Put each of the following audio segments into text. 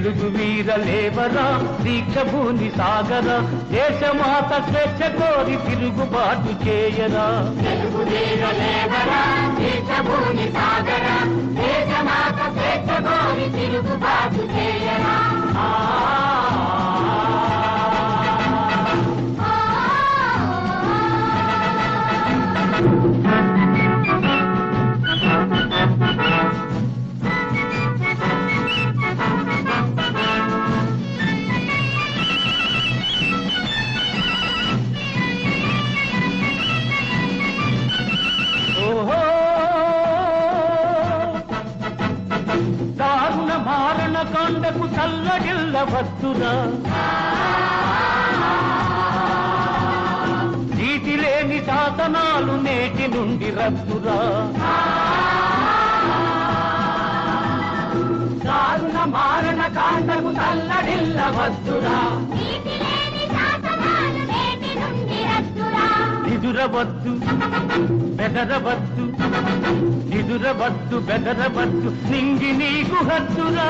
తెలుగు వీర లేవరా దీక్షభూని సాగరా దేశమాత స్వేచ్ఛ కోరి తిరుగుబాటు చేయరా తెలుగు వీర లేవరా దీక్షభూని సాగరా దేశమాత స్వేచ్ఛ కోరి తిరుగుబాటు చేయరా దారుణ మారణ కాండకు చల్లగిల్లవద్దురా నీటి లేని శాసనాలు నేటి నుండి రద్దురా దారుణ మారణ కాండకు చల్లగిల్లవద్దురా నిదురవద్దు బెదరవద్దు నిదురవద్దు బెదరవద్దు నింగి నీకు హద్దురా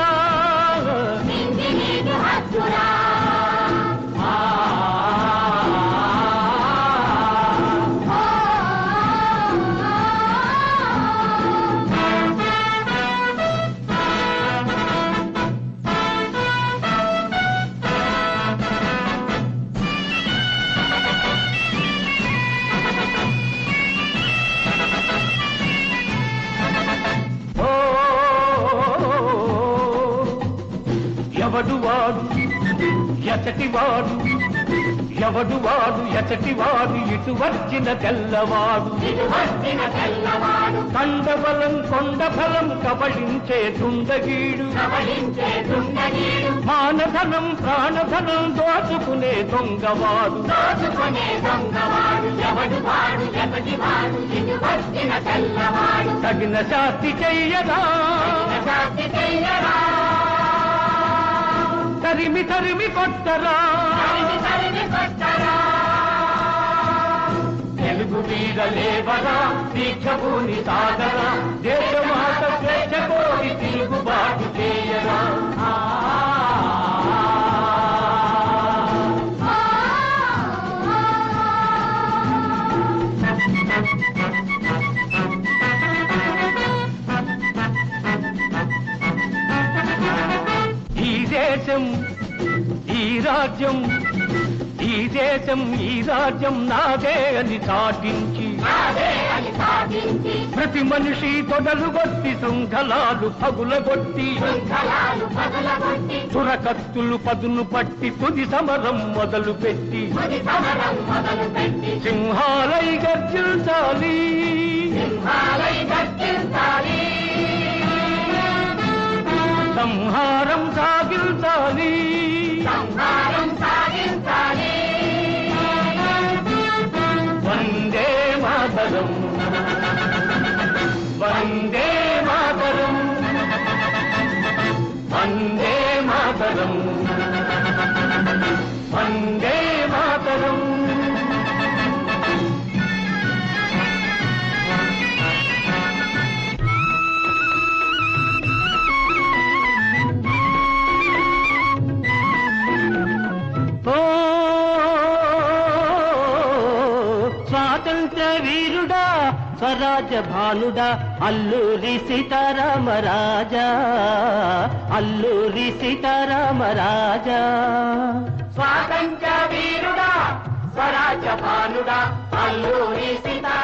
ఎవడువాడు ఎచటివాడు ఎవడువాడు ఎచటివాడు ఇటు వచ్చిన తెల్లవాడు కండబలం కొండఫలం కబళించే దుండగీడు మానధనం ప్రాణధనం దోచుకునే దొంగవాడు తగిన శాస్తి చెయ్యరా తరిమి తరిమి కొట్టరా తెలుగు వీర లేవరా దీక్షభూని సాగరా దేశమాత స్వేచ్ఛ కోరి తిరుగుబాటు చేయరా ఈ రాజ్యం ఈ దేశం ఈ రాజ్యం నాదే అని చాటించి ప్రతి మనిషి తొడలుగొట్టి శృంఖలాలు పగులగొట్టి చురకత్తులు పదును పట్టి తుది సమరం మొదలు పెట్టి సింహాలై గర్జించాలి సంహారం సాగించాలి వందే మాతరం వందే మాతరం వందే మాతరం వందే మాతరం స్వాతంత్ర వీరుడా స్వరాజ్య భానుడా అల్లూరి సీతారామరాజా అల్లూరి సీతారామరాజా స్వాతంత్ర వీరుడా స్వరాజ్య భానుడా అల్లూరి సీతారామరాజా